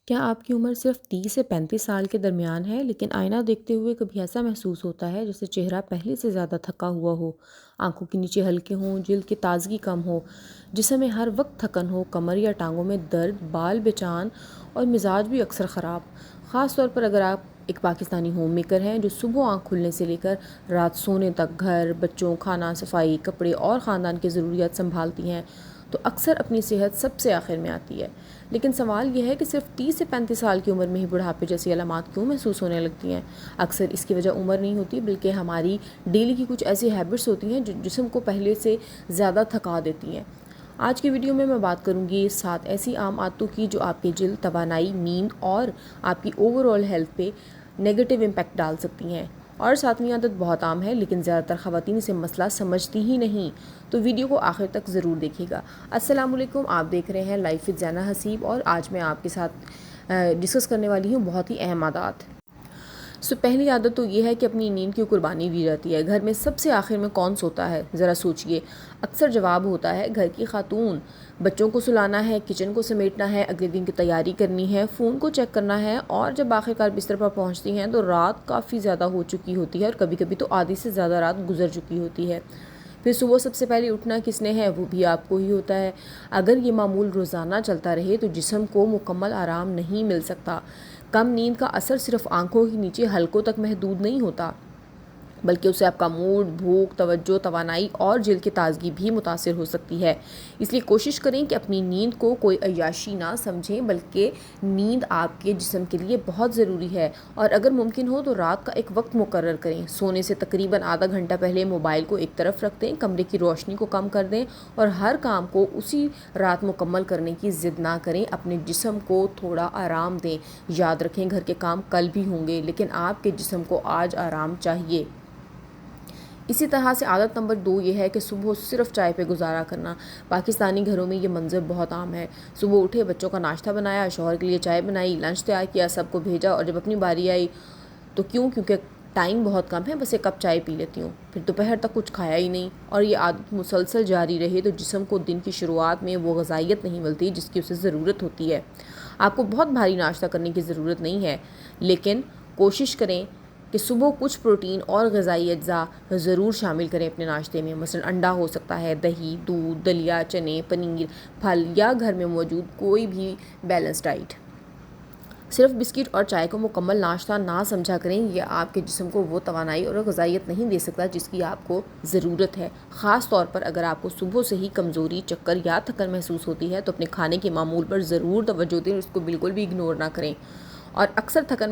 क्या आपकी उम्र सिर्फ 30 से 35 साल के दरमियान है, लेकिन आईना देखते हुए कभी ऐसा महसूस होता है जैसे चेहरा पहले से ज़्यादा थका हुआ हो, आंखों के नीचे हल्के हों, जिल्द की ताजगी कम हो, जिस्म में हर वक्त थकन हो, कमर या टांगों में दर्द, बाल बेचान और मिजाज भी अक्सर ख़राब। ख़ास तौर पर अगर आप एक पाकिस्तानी होम मेकर हैं जो सुबह आँख खुलने से लेकर रात सोने तक घर, बच्चों, खाना, सफाई, कपड़े और ख़ानदान की ज़रूरियात संभालती हैं, तो अक्सर अपनी सेहत सबसे आखिर में आती है। लेकिन सवाल यह है कि सिर्फ 30 से 35 साल की उम्र में ही बुढ़ापे जैसी अलामात क्यों महसूस होने लगती हैं। अक्सर इसकी वजह उम्र नहीं होती, बल्कि हमारी डेली की कुछ ऐसी हैबिट्स होती हैं जो जिस्म को पहले से ज़्यादा थका देती हैं। आज की वीडियो में मैं बात करूंगी 7 ऐसी आम आदतों की जो आपकी जल्द, तवानाई, नींद और आपकी ओवरऑल हेल्थ पे नेगेटिव इम्पैक्ट डाल सकती हैं। और सातवीं आदत बहुत आम है, लेकिन ज़्यादातर ख़वातीन इसे मसला समझती ही नहीं, तो वीडियो को आखिर तक ज़रूर देखिएगा। अस्सलाम वालेकुम, आप देख रहे हैं लाइफ विद ज़ैना हसीब और आज मैं आपके साथ डिस्कस करने वाली हूँ बहुत ही अहम आदत। पहली आदत तो ये है कि अपनी नींद की कुर्बानी दी जाती है। घर में सबसे आखिर में कौन सोता है, ज़रा सोचिए। अक्सर जवाब होता है घर की खातून। बच्चों को सुलाना है, किचन को समेटना है, अगले दिन की तैयारी करनी है, फ़ोन को चेक करना है, और जब आखिरकार बिस्तर पर पहुंचती हैं तो रात काफ़ी ज़्यादा हो चुकी होती है और कभी कभी तो आधी से ज़्यादा रात गुजर चुकी होती है। फिर सुबह सबसे पहले उठना किसने है, वो भी आपको ही होता है। अगर ये मामूल रोज़ाना चलता रहे तो जिस्म को मुकम्मल आराम नहीं मिल सकता। कम नींद का असर सिर्फ आंखों के नीचे हलकों तक महदूद नहीं होता, बल्कि उससे आपका मूड, भूख, तवज्जो, तवानाई और जिल्द की ताजगी भी मुतासिर हो सकती है। इसलिए कोशिश करें कि अपनी नींद को कोई अय्याशी ना समझें, बल्कि नींद आपके जिस्म के लिए बहुत ज़रूरी है। और अगर मुमकिन हो तो रात का एक वक्त मुकर्रर करें। सोने से तकरीबन आधा घंटा पहले मोबाइल को एक तरफ रख दें, कमरे की रोशनी को कम कर दें और हर काम को उसी रात मुकम्मल करने की ज़िद ना करें। अपने जिस्म को थोड़ा आराम दें। याद रखें, घर के काम कल भी होंगे, लेकिन आपके जिस्म को आज आराम चाहिए। इसी तरह से आदत नंबर 2 ये है कि सुबह सिर्फ चाय पे गुजारा करना। पाकिस्तानी घरों में ये मंज़र बहुत आम है। सुबह उठे, बच्चों का नाश्ता बनाया, शौहर के लिए चाय बनाई, लंच तैयार किया, सबको भेजा, और जब अपनी बारी आई तो क्योंकि टाइम बहुत कम है, बस एक कप चाय पी लेती हूँ, फिर दोपहर तक कुछ खाया ही नहीं। और ये आदत मुसलसल जारी रहे तो जिस्म को दिन की शुरुआत में वो ग़िज़ाइयत नहीं मिलती जिसकी उसे ज़रूरत होती है। आपको बहुत भारी नाश्ता करने की ज़रूरत नहीं है, लेकिन कोशिश करें कि सुबह कुछ प्रोटीन और ग़िज़ाई अज्जा ज़रूर शामिल करें अपने नाश्ते में। मसलन अंडा हो सकता है, दही, दूध, दलिया, चने, पनीर, फल या घर में मौजूद कोई भी बैलेंस डाइट। सिर्फ बिस्किट और चाय को मुकम्मल नाश्ता ना समझा करें। यह आपके जिस्म को वो तवानाई और ग़िज़ाइयत नहीं दे सकता जिसकी आपको ज़रूरत है। ख़ास तौर पर अगर आपको सुबह से ही कमज़ोरी, चक्कर या थकन महसूस होती है तो अपने खाने के मामूल पर ज़रूर तवज्जो दें, उसको बिल्कुल भी इग्नोर ना करें। और अक्सर थकन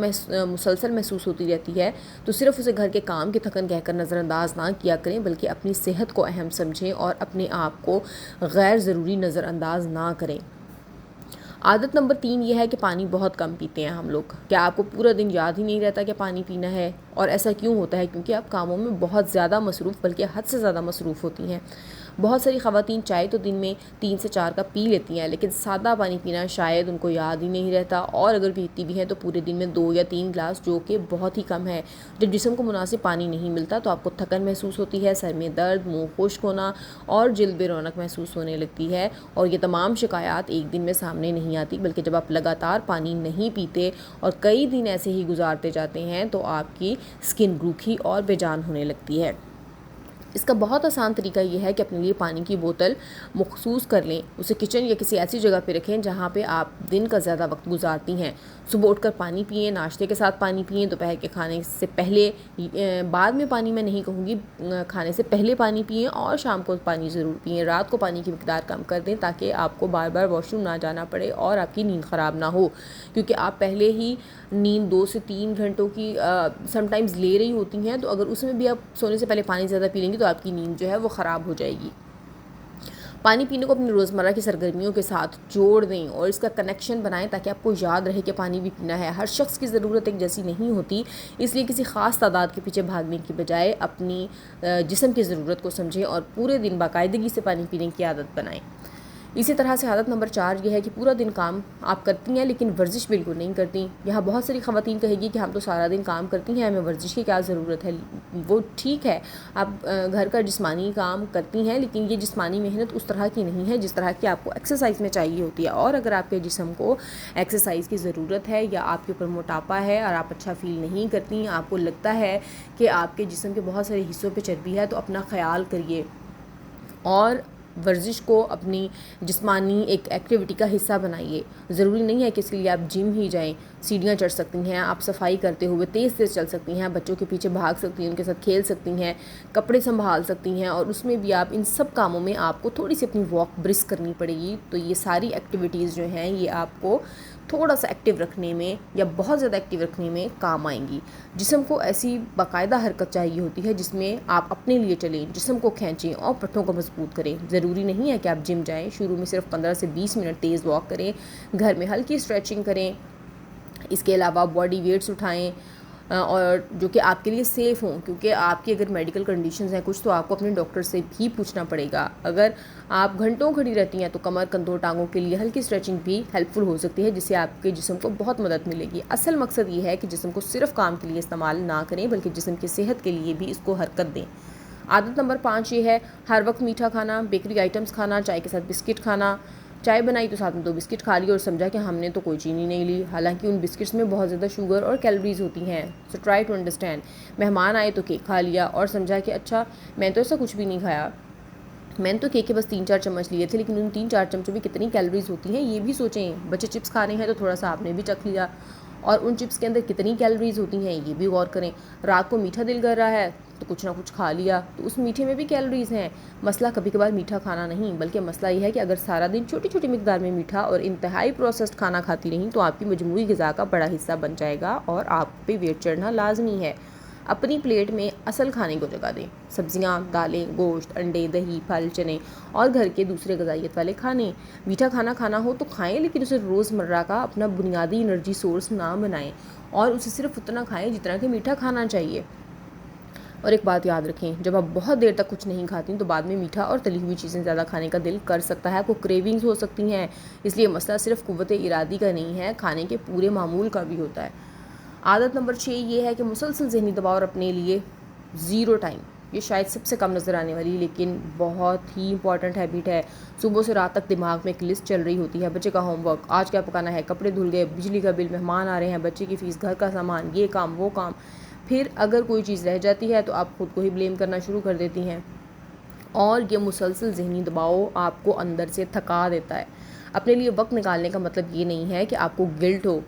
मुसलसल महसूस होती रहती है तो सिर्फ उसे घर के काम की थकन कहकर नज़रअंदाज ना किया करें, बल्कि अपनी सेहत को अहम समझें और अपने आप को गैर ज़रूरी नज़रअंदाज ना करें। आदत नंबर 3 ये है कि पानी बहुत कम पीते हैं हम लोग। क्या आपको पूरा दिन याद ही नहीं रहता कि पानी पीना है? और ऐसा क्यों होता है? क्योंकि आप कामों में बहुत ज़्यादा मसरूफ़, बल्कि हद से ज़्यादा मसरूफ़ होती हैं। बहुत सारी ख़वातीन चाय तो दिन में 3 से 4 कप पी लेती हैं, लेकिन सादा पानी पीना शायद उनको याद ही नहीं रहता, और अगर पीती भी हैं तो पूरे दिन में 2 या 3 गिलास, जो कि बहुत ही कम है। जब जिस्म को मुनासिब पानी नहीं मिलता तो आपको थकन महसूस होती है, सर में दर्द, मुँह खुश्क होना और जिल्द बेरौनक महसूस होने लगती है। और ये तमाम शिकायत एक दिन में सामने नहीं आती, बल्कि जब आप लगातार पानी नहीं पीते और कई दिन ऐसे ही गुजारते जाते हैं तो आपकी स्किन रूखी और बेजान होने लगती है। इसका बहुत आसान तरीका यह है कि अपने लिए पानी की बोतल मखसूस कर लें, उसे किचन या किसी ऐसी जगह पे रखें जहाँ पे आप दिन का ज़्यादा वक्त गुजारती हैं। सुबह उठकर पानी पिएं, नाश्ते के साथ पानी पिएं, दोपहर के खाने से पहले, बाद में पानी मैं नहीं कहूँगी, खाने से पहले पानी पिएं, और शाम को पानी ज़रूर पिएं। रात को पानी की मिकदार कम कर दें ताकि आपको बार बार वॉशरूम ना जाना पड़े और आपकी नींद ख़राब ना हो, क्योंकि आप पहले ही नींद 2 से 3 घंटों की समटाइम्स ले रही होती हैं, तो अगर उसमें भी आप सोने से पहले पानी ज़्यादा पी लेंगी तो आपकी नींद जो है वो ख़राब हो जाएगी। पानी पीने को अपनी रोज़मर्रा की सरगर्मियों के साथ जोड़ दें और इसका कनेक्शन बनाएं ताकि आपको याद रहे कि पानी भी पीना है। हर शख्स की ज़रूरत एक जैसी नहीं होती, इसलिए किसी ख़ास तादाद के पीछे भागने की बजाय अपनी जिस्म की ज़रूरत को समझें और पूरे दिन बाकायदगी से पानी पीने की आदत बनाएं। इसी तरह से आदत नंबर 4 ये है कि पूरा दिन काम आप करती हैं लेकिन वर्जिश बिल्कुल नहीं करती। यहाँ बहुत सारी ख़वातीन कहेगी कि हम तो सारा दिन काम करती हैं, हमें वर्जिश की क्या ज़रूरत है। वो ठीक है, आप घर का जिस्मानी काम करती हैं, लेकिन ये जिस्मानी मेहनत उस तरह की नहीं है जिस तरह की आपको एक्सरसाइज में चाहिए होती है। और अगर आपके जिस्म को एक्सरसाइज की ज़रूरत है या आपके ऊपर मोटापा है और आप अच्छा फील नहीं करती, आपको लगता है कि आपके जिस्म के बहुत सारे हिस्सों पर चर्बी है, तो अपना ख्याल करिए और वर्जिश को अपनी जिस्मानी एक एक्टिविटी का हिस्सा बनाइए। ज़रूरी नहीं है कि इसके लिए आप जिम ही जाएं, सीढ़ियाँ चढ़ सकती हैं, आप सफाई करते हुए तेज़ तेज़ चल सकती हैं, बच्चों के पीछे भाग सकती हैं, उनके साथ खेल सकती हैं, कपड़े संभाल सकती हैं, और उसमें भी आप इन सब कामों में आपको थोड़ी सी अपनी वॉक ब्रिस्क करनी पड़ेगी। तो ये सारी एक्टिविटीज़ जो हैं ये आपको थोड़ा सा एक्टिव रखने में या बहुत ज़्यादा एक्टिव रखने में काम आएंगी। जिस्म को ऐसी बाकायदा हरकत चाहिए होती है जिसमें आप अपने लिए चलें, जिस्म को खींचें और पट्टों को मजबूत करें। ज़रूरी नहीं है कि आप जिम जाएं, शुरू में सिर्फ 15 से 20 मिनट तेज़ वॉक करें, घर में हल्की स्ट्रेचिंग करें। इसके अलावा बॉडी वेट्स उठाएं और जो कि आपके लिए सेफ़ हों, क्योंकि आपकी अगर मेडिकल कंडीशंस हैं कुछ तो आपको अपने डॉक्टर से भी पूछना पड़ेगा। अगर आप घंटों खड़ी रहती हैं तो कमर, कंधों, टांगों के लिए हल्की स्ट्रेचिंग भी हेल्पफुल हो सकती है, जिससे आपके जिस्म को बहुत मदद मिलेगी। असल मकसद ये है कि जिस्म को सिर्फ काम के लिए इस्तेमाल ना करें, बल्कि जिस्म की सेहत के लिए भी इसको हरकत दें। आदत नंबर 5 ये है हर वक्त मीठा खाना, बेकरी आइटम्स खाना, चाय के साथ बिस्किट खाना। चाय बनाई तो साथ में 2 बिस्किट खा लिए और समझा कि हमने तो कोई चीनी नहीं ली, हालांकि उन बिस्किट्स में बहुत ज़्यादा शुगर और कैलोरीज होती हैं। So try to understand. मेहमान आए तो केक खा लिया और समझा कि अच्छा मैं तो ऐसा कुछ भी नहीं खाया, मैंने तो केक के बस 3-4 चम्मच लिए थे, लेकिन उन 3-4 चम्मचों में कितनी कैलोरीज होती हैं ये भी सोचें। बच्चे चिप्स खा रहे हैं तो थोड़ा सा आपने भी चख लिया, और उन चिप्स के अंदर कितनी कैलोरीज होती हैं ये भी गौर करें। रात को मीठा दिल कर रहा है तो कुछ ना कुछ खा लिया, तो उस मीठे में भी कैलोरीज हैं। मसला कभी कभार मीठा खाना नहीं, बल्कि मसला ये है कि अगर सारा दिन छोटी छोटी मिकदार में मीठा और इंतहाई प्रोसेस्ड खाना खाती रहीं तो आपकी मजमूई ग़िज़ा का बड़ा हिस्सा बन जाएगा और आप पे वेट चढ़ना लाजमी है। अपनी प्लेट में असल खाने को जगह दें। सब्जियां, दालें, गोश्त, अंडे, दही, फल, चने और घर के दूसरे ग़िज़ाइयत वाले खाने। मीठा खाना खाना हो तो खाएं, लेकिन उसे रोज़मर्रा का अपना बुनियादी एनर्जी सोर्स ना बनाएं, और उसे सिर्फ उतना खाएं जितना कि मीठा खाना चाहिए। और एक बात याद रखें, जब आप बहुत देर तक कुछ नहीं खाती तो बाद में मीठा और तली हुई चीज़ें ज़्यादा खाने का दिल कर सकता है, आपको क्रेविंग्स हो सकती हैं। इसलिए मसला सिर्फ कुव्वत इरादी का नहीं है, खाने के पूरे मामूल का भी होता है। आदत नंबर 6 ये है कि मुसलसल ज़हनी दबाव अपने लिए ज़ीरो टाइम। ये शायद सबसे कम नज़र आने वाली लेकिन बहुत ही इंपॉर्टेंट हैबिट है। सुबह से रात तक दिमाग में एक लिस्ट चल रही होती है, बच्चे का होमवर्क, आज क्या पकाना है, कपड़े धुल गए, बिजली का बिल, मेहमान आ रहे हैं, बच्चे की फ़ीस, घर का सामान, ये काम वो काम। फिर अगर कोई चीज़ रह जाती है तो आप खुद को ही ब्लेम करना शुरू कर देती हैं, और ये मुसलसल ज़हनी दबाव आपको अंदर से थका देता है। अपने लिए वक्त निकालने का मतलब ये नहीं है कि आपको गिल्ट हो,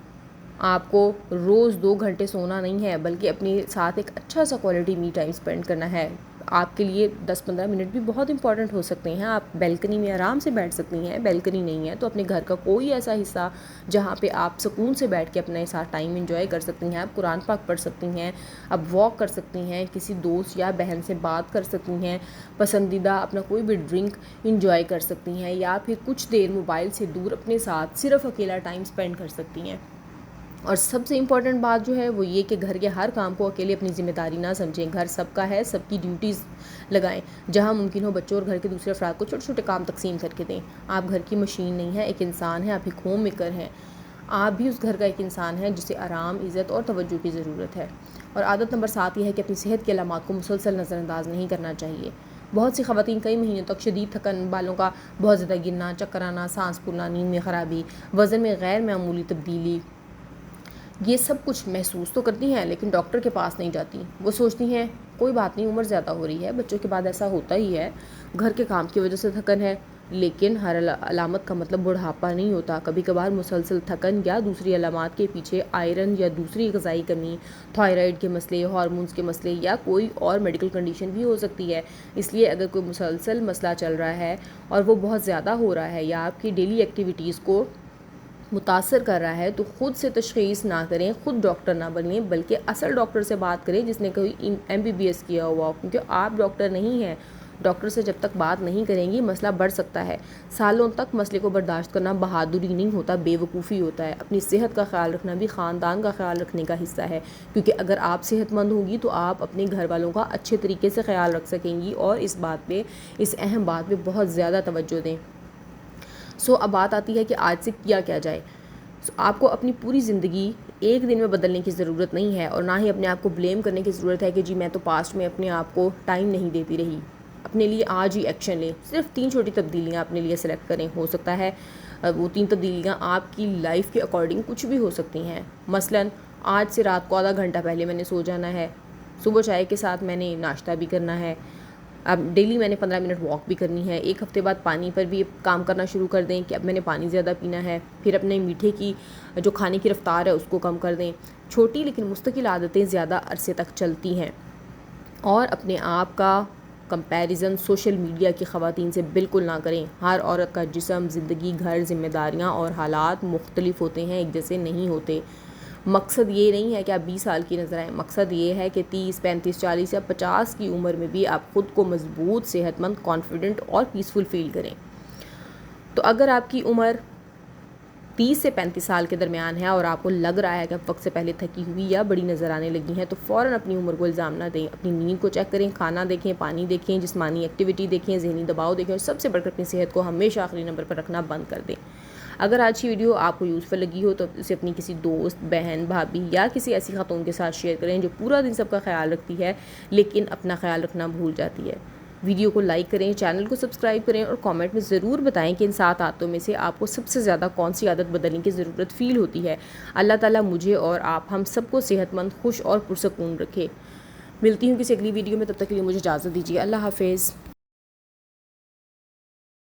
आपको रोज़ 2 घंटे सोना नहीं है, बल्कि अपने साथ एक अच्छा सा क्वालिटी मी टाइम स्पेंड करना है। आपके लिए 10-15 मिनट भी बहुत इंपॉर्टेंट हो सकते हैं। आप बैल्कनी में आराम से बैठ सकती हैं, बैल्कनी नहीं है तो अपने घर का कोई ऐसा हिस्सा जहाँ पे आप सुकून से बैठ के अपने साथ टाइम एंजॉय कर सकती हैं। आप कुरान पाक पढ़ सकती हैं, आप वॉक कर सकती हैं, किसी दोस्त या बहन से बात कर सकती हैं, पसंदीदा अपना कोई भी ड्रिंक इंजॉय कर सकती हैं, या फिर कुछ देर मोबाइल से दूर अपने साथ सिर्फ अकेला टाइम स्पेंड कर सकती हैं। और सबसे इम्पॉर्टेंट बात जो है वो ये कि घर के हर काम को अकेले अपनी ज़िम्मेदारी ना समझें। घर सबका है, सबकी ड्यूटीज़ लगाएं। जहां मुमकिन हो बच्चों और घर के दूसरे अफराद को छोटे छोटे काम तकसीम करके दें। आप घर की मशीन नहीं है, एक इंसान है, आप एक होम मेकर हैं। आप भी उस घर का एक इंसान है जिसे आराम, इज़्ज़त और तवज्जो की ज़रूरत है। और आदत नंबर 7 यह है कि अपनी सेहत के अलामात को मुसलसल नज़रअंदाज नहीं करना चाहिए। बहुत सी ख़वातीन कई महीनों तक शदीद थकन, बालों का बहुत ज़्यादा गिरना, चक्कर आना, सांस फूलना, नींद में ख़राबी, वज़न में गैर मामूली तब्दीली, ये सब कुछ महसूस तो करती हैं लेकिन डॉक्टर के पास नहीं जाती। वो सोचती हैं कोई बात नहीं, उम्र ज़्यादा हो रही है, बच्चों के बाद ऐसा होता ही है, घर के काम की वजह से थकन है। लेकिन हर अलामत का मतलब बुढ़ापा नहीं होता। कभी कभार मुसलसल थकन या दूसरी अलामात के पीछे आयरन या दूसरी ग़िज़ाई कमी, थायराइड के मसले, हार्मोन्स के मसले या कोई और मेडिकल कंडीशन भी हो सकती है। इसलिए अगर कोई मुसलसल मसला चल रहा है और वो बहुत ज़्यादा हो रहा है या आपकी डेली एक्टिविटीज़ को मुतासर कर रहा है तो ख़ुद से तशख़ीस ना करें, ख़ुद डॉक्टर ना बनें, बल्कि असल डॉक्टर से बात करें जिसने कोई MBBS किया हुआ हो, क्योंकि आप डॉक्टर नहीं हैं। डॉक्टर से जब तक बात नहीं करेंगी मसला बढ़ सकता है। सालों तक मसले को बर्दाश्त करना बहादुरी नहीं होता, बेवकूफ़ी होता है। अपनी सेहत का ख्याल रखना भी ख़ानदान का ख्याल रखने का हिस्सा है, क्योंकि अगर आप सेहतमंद होंगी तो आप अपने घर वालों का अच्छे तरीके से ख्याल रख सकेंगी। और इस अहम बात पे बहुत ज़्यादा तवज्जो दें। अब बात आती है कि आज से किया क्या जाए। आपको अपनी पूरी ज़िंदगी एक दिन में बदलने की ज़रूरत नहीं है और ना ही अपने आप को ब्लेम करने की ज़रूरत है कि जी मैं तो पास्ट में अपने आप को टाइम नहीं देती रही। अपने लिए आज ही एक्शन लें। सिर्फ 3 छोटी तब्दीलियाँ अपने लिए सेलेक्ट करें। हो सकता है वो 3 तब्दीलियाँ आपकी लाइफ के अकॉर्डिंग कुछ भी हो सकती हैं। मसलन आज से रात को आधा घंटा पहले मैंने सो जाना है, सुबह चाय के साथ मैंने नाश्ता भी करना है, अब डेली मैंने 15 मिनट वॉक भी करनी है। एक हफ्ते बाद पानी पर भी काम करना शुरू कर दें कि अब मैंने पानी ज़्यादा पीना है। फिर अपने मीठे की जो खाने की रफ्तार है उसको कम कर दें। छोटी लेकिन मुस्तकिल आदतें ज़्यादा अरसे तक चलती हैं। और अपने आप का कंपैरिजन सोशल मीडिया की ख़वातीन से बिल्कुल ना करें। हर औरत का जिस्म, ज़िंदगी, घर, ज़िम्मेदारियाँ और हालात मुख्तलिफ होते हैं, एक जैसे नहीं होते। मकसद ये नहीं है कि आप 20 साल की नज़र आएँ। मकसद ये है कि 30, 35, 40 या 50 की उम्र में भी आप ख़ुद को मजबूत, सेहतमंद, कॉन्फिडेंट और पीसफुल फ़ील करें। तो अगर आपकी उम्र 30 से 35 साल के दरमियान है और आपको लग रहा है कि आप वक्त से पहले थकी हुई या बड़ी नज़र आने लगी हैं, तो फ़ौरन अपनी उम्र को इल्ज़ाम ना दें। अपनी नींद को चेक करें, खाना देखें, पानी देखें, जिस्मानी एक्टिविटी देखें, ज़हनी दबाव देखें और सबसे बढ़कर अपनी सेहत को हमेशा आखिरी नंबर पर रखना बंद कर दें। अगर आज की वीडियो आपको यूज़फुल लगी हो तो इसे अपनी किसी दोस्त, बहन, भाभी या किसी ऐसी खातून के साथ शेयर करें जो पूरा दिन सबका ख्याल रखती है लेकिन अपना ख्याल रखना भूल जाती है। वीडियो को लाइक करें, चैनल को सब्सक्राइब करें और कमेंट में ज़रूर बताएं कि इन 7 आदतों में से आपको सबसे ज़्यादा कौन सी आदत बदलने की ज़रूरत फ़ील होती है। अल्लाह ताला मुझे और आप हम सबको सेहतमंद, खुश और पुरसकून रखे। मिलती हूँ किसी अगली वीडियो में, तब तक के लिए मुझे इजाज़त दीजिए। अल्लाह हाफ़िज़।